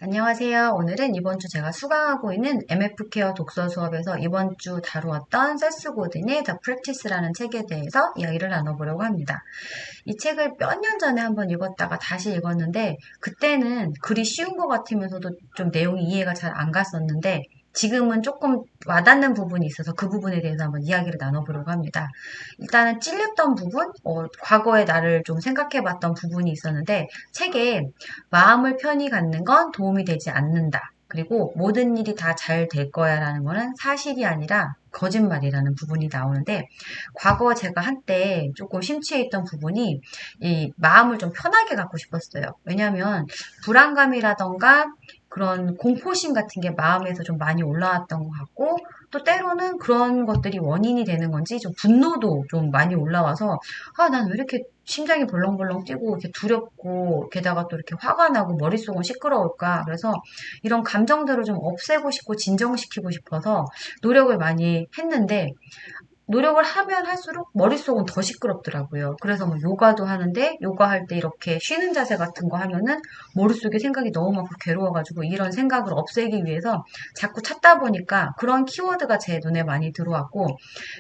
안녕하세요. 오늘은 이번 주 제가 수강하고 있는 MF 케어 독서 수업에서 이번 주 다루었던 세스 고든의 The Practice라는 책에 대해서 이야기를 나눠보려고 합니다. 이 책을 몇 년 전에 한번 읽었다가 다시 읽었는데 그때는 글이 쉬운 것 같으면서도 좀 내용이 이해가 잘 안 갔었는데 지금은 조금 와닿는 부분이 있어서 그 부분에 대해서 한번 이야기를 나눠보려고 합니다. 일단은 찔렸던 부분, 과거의 나를 좀 생각해봤던 부분이 있었는데 책에 마음을 편히 갖는 건 도움이 되지 않는다. 그리고 모든 일이 다 잘 될 거야 라는 거는 사실이 아니라 거짓말이라는 부분이 나오는데 과거 제가 한때 조금 심취해 있던 부분이 이 마음을 좀 편하게 갖고 싶었어요. 왜냐하면 불안감이라던가 그런 공포심 같은 게 마음에서 좀 많이 올라왔던 것 같고 또 때로는 그런 것들이 원인이 되는 건지 좀 분노도 좀 많이 올라와서 난 왜 이렇게 심장이 벌렁벌렁 뛰고 이렇게 두렵고 게다가 또 이렇게 화가 나고 머릿속은 시끄러울까. 그래서 이런 감정들을 좀 없애고 싶고 진정시키고 싶어서 노력을 많이 했는데 노력을 하면 할수록 머릿속은 더 시끄럽더라고요. 그래서 뭐 요가도 하는데 요가할 때 이렇게 쉬는 자세 같은 거 하면은 머릿속에 생각이 너무 많고 괴로워가지고 이런 생각을 없애기 위해서 자꾸 찾다 보니까 그런 키워드가 제 눈에 많이 들어왔고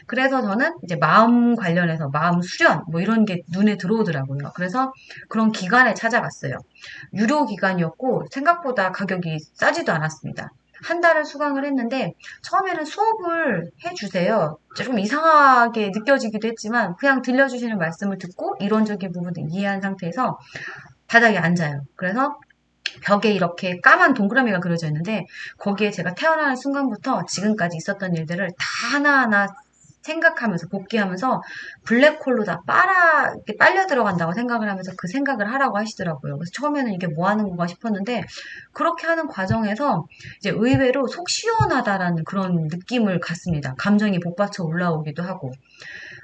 그래서 저는 이제 마음 관련해서 마음 수련 뭐 이런 게 눈에 들어오더라고요. 그래서 그런 기관에 찾아갔어요. 유료 기관이었고 생각보다 가격이 싸지도 않았습니다. 한 달을 수강을 했는데 처음에는 수업을 해주세요. 조금 이상하게 느껴지기도 했지만 그냥 들려주시는 말씀을 듣고 이론적인 부분을 이해한 상태에서 바닥에 앉아요. 그래서 벽에 이렇게 까만 동그라미가 그려져 있는데 거기에 제가 태어나는 순간부터 지금까지 있었던 일들을 다 하나하나 생각하면서 복귀하면서 블랙홀로 다 이렇게 빨려 들어간다고 생각을 하면서 그 생각을 하라고 하시더라고요. 그래서 처음에는 이게 뭐 하는 건가 싶었는데 그렇게 하는 과정에서 이제 의외로 속 시원하다라는 그런 느낌을 갖습니다. 감정이 복받쳐 올라오기도 하고.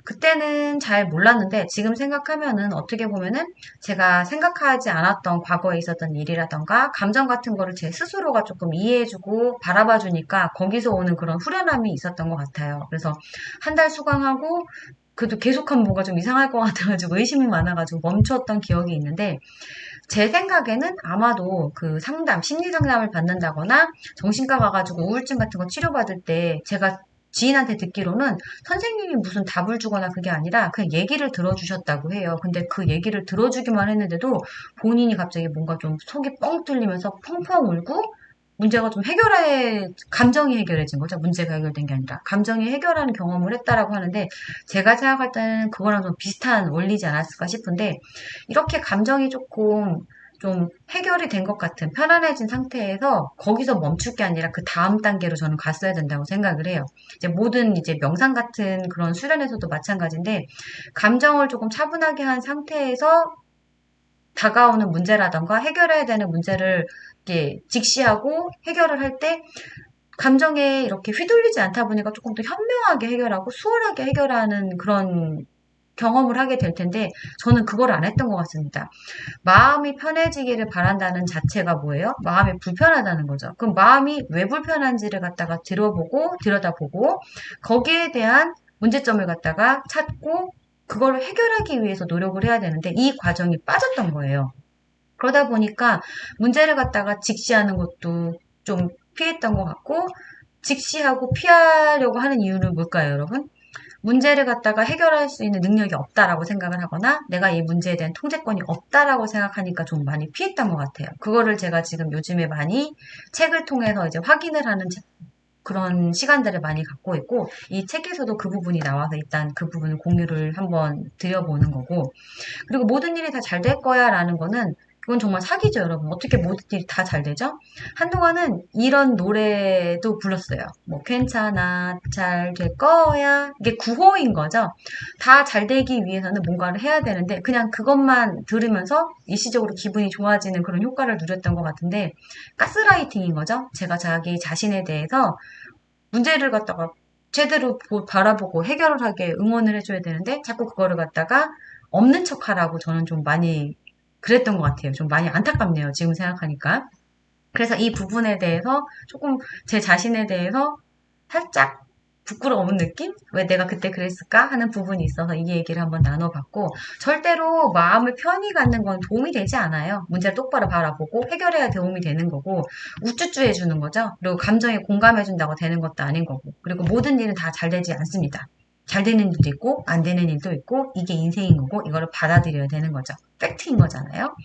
그때는 잘 몰랐는데 지금 생각하면은 어떻게 보면은 제가 생각하지 않았던 과거에 있었던 일이라던가 감정 같은 거를 제 스스로가 조금 이해해주고 바라봐주니까 거기서 오는 그런 후련함이 있었던 것 같아요. 그래서 한 달 수강하고 그래도 계속하면 뭔가 좀 이상할 것 같아가지고 의심이 많아가지고 멈췄던 기억이 있는데 제 생각에는 아마도 그 심리 상담을 받는다거나 정신과 가가지고 우울증 같은 거 치료받을 때 제가 지인한테 듣기로는 선생님이 무슨 답을 주거나 그게 아니라 그냥 얘기를 들어주셨다고 해요. 근데 그 얘기를 들어주기만 했는데도 본인이 갑자기 뭔가 좀 속이 뻥 뚫리면서 펑펑 울고 문제가 좀 감정이 해결해진 거죠. 문제가 해결된 게 아니라. 감정이 해결하는 경험을 했다라고 하는데 제가 생각할 때는 그거랑 좀 비슷한 원리지 않았을까 싶은데 이렇게 감정이 조금 좀 해결이 된 것 같은 편안해진 상태에서 거기서 멈출 게 아니라 그 다음 단계로 저는 갔어야 된다고 생각을 해요. 이제 모든 이제 명상 같은 그런 수련에서도 마찬가지인데 감정을 조금 차분하게 한 상태에서 다가오는 문제라던가 해결해야 되는 문제를 이렇게 직시하고 해결을 할 때 감정에 이렇게 휘둘리지 않다 보니까 조금 더 현명하게 해결하고 수월하게 해결하는 그런 경험을 하게 될 텐데 저는 그걸 안 했던 것 같습니다. 마음이 편해지기를 바란다는 자체가 뭐예요? 마음이 불편하다는 거죠. 그럼 마음이 왜 불편한지를 갖다가 들여다보고 거기에 대한 문제점을 갖다가 찾고 그걸 해결하기 위해서 노력을 해야 되는데 이 과정이 빠졌던 거예요. 그러다 보니까 문제를 갖다가 직시하는 것도 좀 피했던 것 같고 직시하고 피하려고 하는 이유는 뭘까요, 여러분? 문제를 갖다가 해결할 수 있는 능력이 없다라고 생각을 하거나 내가 이 문제에 대한 통제권이 없다라고 생각하니까 좀 많이 피했던 것 같아요. 그거를 제가 지금 요즘에 많이 책을 통해서 이제 확인을 하는 그런 시간들을 많이 갖고 있고 이 책에서도 그 부분이 나와서 일단 그 부분을 공유를 한번 드려보는 거고 그리고 모든 일이 다 잘 될 거야 라는 거는 그건 정말 사기죠, 여러분. 어떻게 모든 일이 다 잘 되죠? 한동안은 이런 노래도 불렀어요. 뭐, 괜찮아, 잘 될 거야. 이게 구호인 거죠. 다 잘 되기 위해서는 뭔가를 해야 되는데, 그냥 그것만 들으면서 일시적으로 기분이 좋아지는 그런 효과를 누렸던 것 같은데, 가스라이팅인 거죠. 제가 자기 자신에 대해서 문제를 갖다가 제대로 바라보고 해결을 하게 응원을 해줘야 되는데 자꾸 그거를 갖다가 없는 척하라고 저는 좀 많이 그랬던 것 같아요. 좀 많이 안타깝네요. 지금 생각하니까. 그래서 이 부분에 대해서 조금 제 자신에 대해서 살짝 부끄러운 느낌? 왜 내가 그때 그랬을까? 하는 부분이 있어서 이 얘기를 한번 나눠봤고, 절대로 마음을 편히 갖는 건 도움이 되지 않아요. 문제를 똑바로 바라보고 해결해야 도움이 되는 거고, 우쭈쭈 해주는 거죠. 그리고 감정에 공감해준다고 되는 것도 아닌 거고, 그리고 모든 일은 다 잘 되지 않습니다. 잘 되는 일도 있고, 안 되는 일도 있고, 이게 인생인 거고, 이거를 받아들여야 되는 거죠. 팩트인 거잖아요.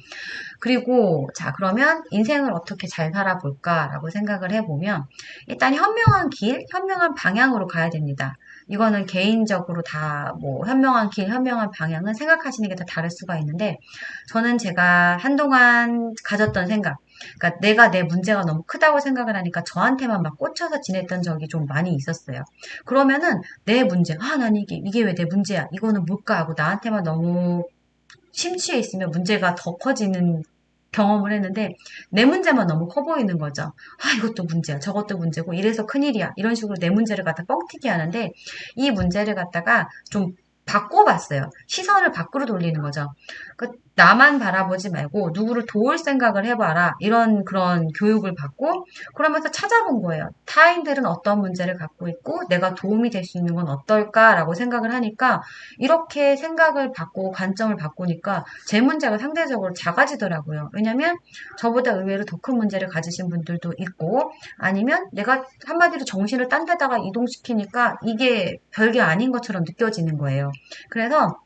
그리고 자 그러면 인생을 어떻게 잘 살아볼까라고 생각을 해보면 일단 현명한 길, 현명한 방향으로 가야 됩니다. 이거는 개인적으로 다 뭐 현명한 길, 현명한 방향은 생각하시는 게 다 다를 수가 있는데 저는 제가 한동안 가졌던 생각 그러니까 내가 내 문제가 너무 크다고 생각을 하니까 저한테만 막 꽂혀서 지냈던 적이 좀 많이 있었어요. 그러면은 내 문제, 난 이게 왜 내 문제야? 이거는 뭘까? 하고 나한테만 너무 심취해 있으면 문제가 더 커지는 경험을 했는데 내 문제만 너무 커 보이는 거죠. 이것도 문제야. 저것도 문제고 이래서 큰일이야. 이런 식으로 내 문제를 갖다 뻥튀기 하는데 이 문제를 갖다가 좀 바꿔봤어요. 시선을 밖으로 돌리는 거죠. 나만 바라보지 말고 누구를 도울 생각을 해봐라. 이런 그런 교육을 받고 그러면서 찾아본 거예요. 타인들은 어떤 문제를 갖고 있고 내가 도움이 될 수 있는 건 어떨까라고 생각을 하니까 이렇게 생각을 바꾸고 관점을 바꾸니까 제 문제가 상대적으로 작아지더라고요. 왜냐면 저보다 의외로 더 큰 문제를 가지신 분들도 있고 아니면 내가 한마디로 정신을 딴 데다가 이동시키니까 이게 별게 아닌 것처럼 느껴지는 거예요. 그래서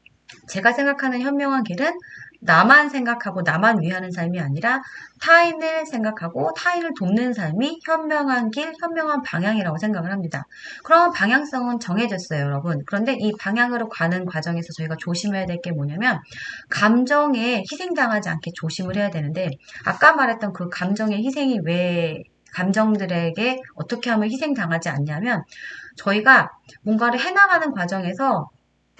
제가 생각하는 현명한 길은 나만 생각하고 나만 위하는 삶이 아니라 타인을 생각하고 타인을 돕는 삶이 현명한 길, 현명한 방향이라고 생각을 합니다. 그럼 방향성은 정해졌어요, 여러분. 그런데 이 방향으로 가는 과정에서 저희가 조심해야 될 게 뭐냐면 감정에 희생당하지 않게 조심을 해야 되는데 아까 말했던 그 감정의 희생이 왜 감정들에게 어떻게 하면 희생당하지 않냐면 저희가 뭔가를 해나가는 과정에서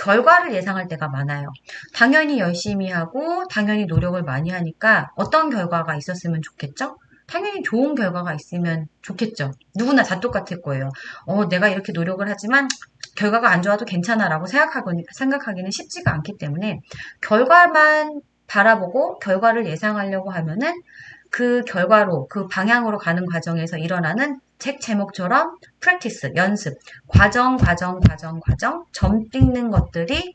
결과를 예상할 때가 많아요. 당연히 열심히 하고 당연히 노력을 많이 하니까 어떤 결과가 있었으면 좋겠죠? 당연히 좋은 결과가 있으면 좋겠죠. 누구나 다 똑같을 거예요. 내가 이렇게 노력을 하지만 결과가 안 좋아도 괜찮아라고 생각하기는 쉽지가 않기 때문에 결과만 바라보고 결과를 예상하려고 하면은 그 결과로, 그 방향으로 가는 과정에서 일어나는 책 제목처럼 practice, 연습, 과정, 점 찍는 것들이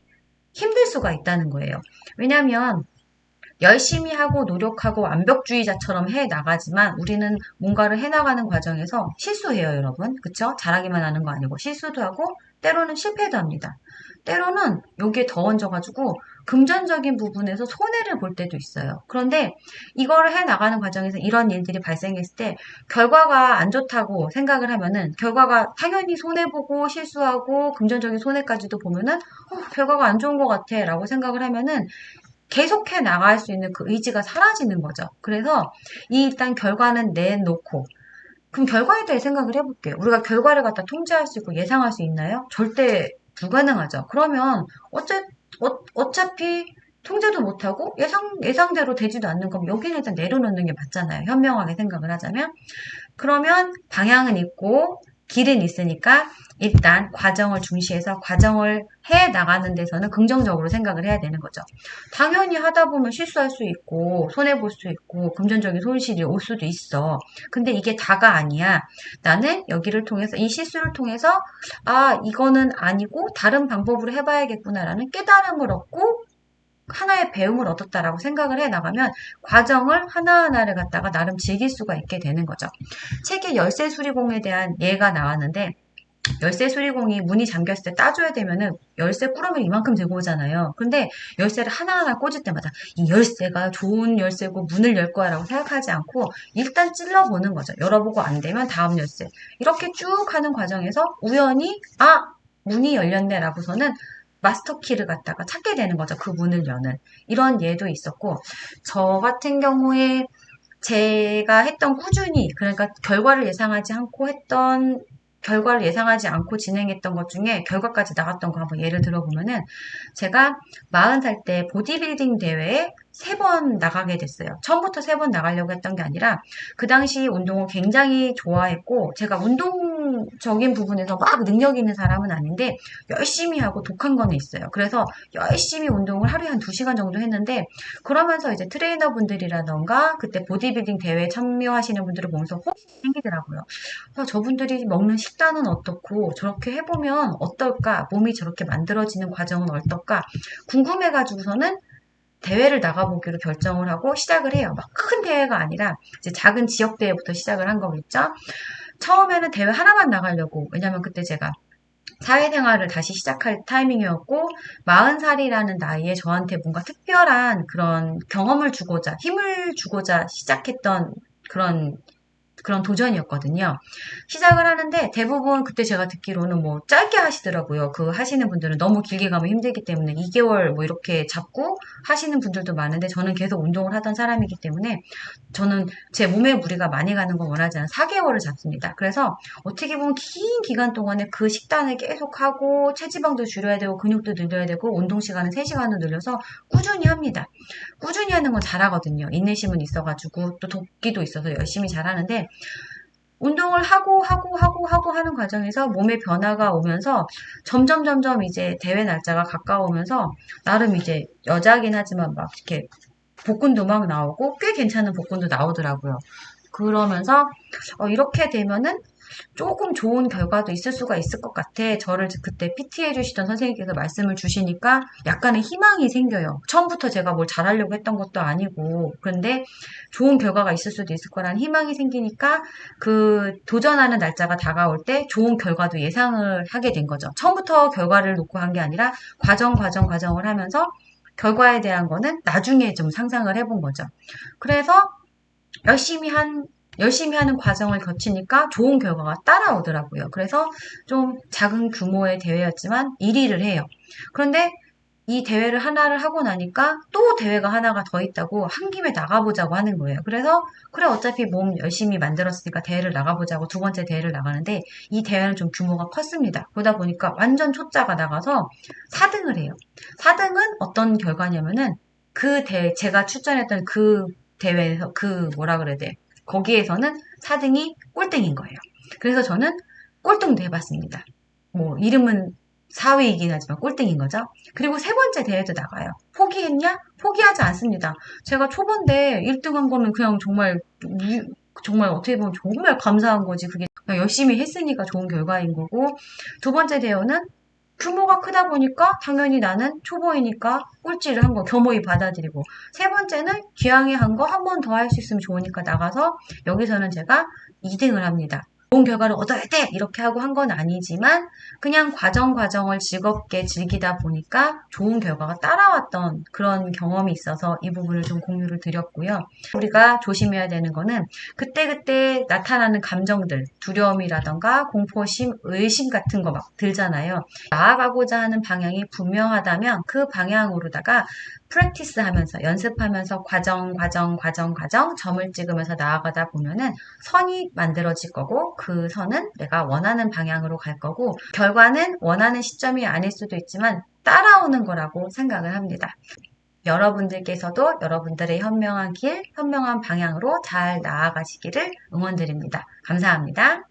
힘들 수가 있다는 거예요. 왜냐하면 열심히 하고 노력하고 완벽주의자처럼 해 나가지만 우리는 뭔가를 해 나가는 과정에서 실수해요, 여러분. 그쵸? 잘하기만 하는 거 아니고 실수도 하고 때로는 실패도 합니다. 때로는 여기에 더 얹어가지고 금전적인 부분에서 손해를 볼 때도 있어요. 그런데 이거를 해 나가는 과정에서 이런 일들이 발생했을 때 결과가 안 좋다고 생각을 하면은 결과가 당연히 손해보고 실수하고 금전적인 손해까지도 보면은 결과가 안 좋은 것 같아 라고 생각을 하면은 계속해 나갈 수 있는 그 의지가 사라지는 거죠. 그래서 이 일단 결과는 내놓고 그럼 결과에 대해 생각을 해볼게요. 우리가 결과를 갖다 통제할 수 있고 예상할 수 있나요? 절대 불가능하죠. 그러면 어차피 통제도 못하고 예상대로 되지도 않는 거면 여기는 일단 내려놓는 게 맞잖아요. 현명하게 생각을 하자면. 그러면 방향은 있고 길은 있으니까 일단 과정을 중시해서 과정을 해 나가는 데서는 긍정적으로 생각을 해야 되는 거죠. 당연히 하다 보면 실수할 수 있고 손해볼 수 있고 금전적인 손실이 올 수도 있어. 근데 이게 다가 아니야. 나는 여기를 통해서 이 실수를 통해서 이거는 아니고 다른 방법으로 해봐야겠구나라는 깨달음을 얻고 하나의 배움을 얻었다라고 생각을 해 나가면 과정을 하나하나를 갖다가 나름 즐길 수가 있게 되는 거죠. 책에 열쇠 수리공에 대한 예가 나왔는데 열쇠 수리공이 문이 잠겼을 때 따줘야 되면은 열쇠 꾸러미를 이만큼 들고 오잖아요. 근데 열쇠를 하나하나 꽂을 때마다 이 열쇠가 좋은 열쇠고 문을 열 거야라고 생각하지 않고 일단 찔러보는 거죠. 열어보고 안 되면 다음 열쇠. 이렇게 쭉 하는 과정에서 우연히 문이 열렸네라고서는 마스터키를 갖다가 찾게 되는 거죠. 그 문을 여는. 이런 예도 있었고 저 같은 경우에 제가 했던 꾸준히 그러니까 결과를 예상하지 않고 진행했던 것 중에 결과까지 나갔던 거 한번 예를 들어보면은 제가 40살 때 보디빌딩 대회에 3번 나가게 됐어요. 처음부터 3번 나가려고 했던 게 아니라 그 당시 운동을 굉장히 좋아했고 제가 운동 운동적인 부분에서 막 능력 있는 사람은 아닌데 열심히 하고 독한 거는 있어요. 그래서 열심히 운동을 하루에 한 2시간 정도 했는데 그러면서 이제 트레이너분들이라던가 그때 보디빌딩 대회에 참여하시는 분들을 보면서 호기심이 생기더라고요. 저분들이 먹는 식단은 어떻고 저렇게 해보면 어떨까? 몸이 저렇게 만들어지는 과정은 어떨까? 궁금해가지고서는 대회를 나가보기로 결정을 하고 시작을 해요. 막 큰 대회가 아니라 이제 작은 지역 대회부터 시작을 한 거겠죠. 처음에는 대회 하나만 나가려고, 왜냐면 그때 제가 사회생활을 다시 시작할 타이밍이었고 40살이라는 나이에 저한테 뭔가 특별한 그런 경험을 주고자 힘을 주고자 시작했던 그런 도전이었거든요. 시작을 하는데 대부분 그때 제가 듣기로는 뭐 짧게 하시더라고요. 그 하시는 분들은 너무 길게 가면 힘들기 때문에 2개월 뭐 이렇게 잡고 하시는 분들도 많은데 저는 계속 운동을 하던 사람이기 때문에 저는 제 몸에 무리가 많이 가는 건 원하지 않아서 4개월을 잡습니다. 그래서 어떻게 보면 긴 기간 동안에 그 식단을 계속 하고 체지방도 줄여야 되고 근육도 늘려야 되고 운동 시간은 3시간을 늘려서 꾸준히 합니다. 꾸준히 하는 건 잘하거든요. 인내심은 있어가지고 또 도끼도 있어서 열심히 잘하는데 운동을 하고 하는 과정에서 몸의 변화가 오면서 점점 이제 대회 날짜가 가까우면서 나름 이제 여자긴 하지만 막 이렇게 복근도 막 나오고 꽤 괜찮은 복근도 나오더라고요. 그러면서 이렇게 되면은 조금 좋은 결과도 있을 수가 있을 것 같아. 저를 그때 PT 해주시던 선생님께서 말씀을 주시니까 약간의 희망이 생겨요. 처음부터 제가 뭘 잘하려고 했던 것도 아니고, 그런데 좋은 결과가 있을 수도 있을 거라는 희망이 생기니까 그 도전하는 날짜가 다가올 때 좋은 결과도 예상을 하게 된 거죠. 처음부터 결과를 놓고 한 게 아니라 과정을 하면서 결과에 대한 거는 나중에 좀 상상을 해본 거죠. 그래서 열심히 하는 과정을 거치니까 좋은 결과가 따라오더라고요. 그래서 좀 작은 규모의 대회였지만 1위를 해요. 그런데 이 대회를 하나를 하고 나니까 또 대회가 하나가 더 있다고 한 김에 나가보자고 하는 거예요. 그래서 그래 어차피 몸 열심히 만들었으니까 대회를 나가보자고 2번째 대회를 나가는데 이 대회는 좀 규모가 컸습니다. 그러다 보니까 완전 초짜가 나가서 4등을 해요. 4등은 어떤 결과냐면은 제가 출전했던 그 대회에서 뭐라 그래야 돼. 거기에서는 4등이 꼴등인 거예요. 그래서 저는 꼴등도 해봤습니다. 뭐 이름은 4위이긴 하지만 꼴등인 거죠. 그리고 3번째 대회도 나가요. 포기했냐? 포기하지 않습니다. 제가 초반대 1등한 거는 그냥 정말 어떻게 보면 정말 감사한 거지. 그게 그냥 열심히 했으니까 좋은 결과인 거고 2번째 대회는 규모가 크다 보니까 당연히 나는 초보이니까 꼴찌를 한 거 겸허히 받아들이고 3번째는 기왕에 한 거 한 번 더 할 수 있으면 좋으니까 나가서 여기서는 제가 2등을 합니다. 좋은 결과를 얻어야 돼! 이렇게 하고 한 건 아니지만 그냥 과정을 즐겁게 즐기다 보니까 좋은 결과가 따라왔던 그런 경험이 있어서 이 부분을 좀 공유를 드렸고요. 우리가 조심해야 되는 거는 그때그때 나타나는 감정들, 두려움이라던가 공포심, 의심 같은 거 막 들잖아요. 나아가고자 하는 방향이 분명하다면 그 방향으로다가 프랙티스 하면서 연습하면서 과정 점을 찍으면서 나아가다 보면은 선이 만들어질 거고 그 선은 내가 원하는 방향으로 갈 거고 결과는 원하는 시점이 아닐 수도 있지만 따라오는 거라고 생각을 합니다. 여러분들께서도 여러분들의 현명한 길, 현명한 방향으로 잘 나아가시기를 응원드립니다. 감사합니다.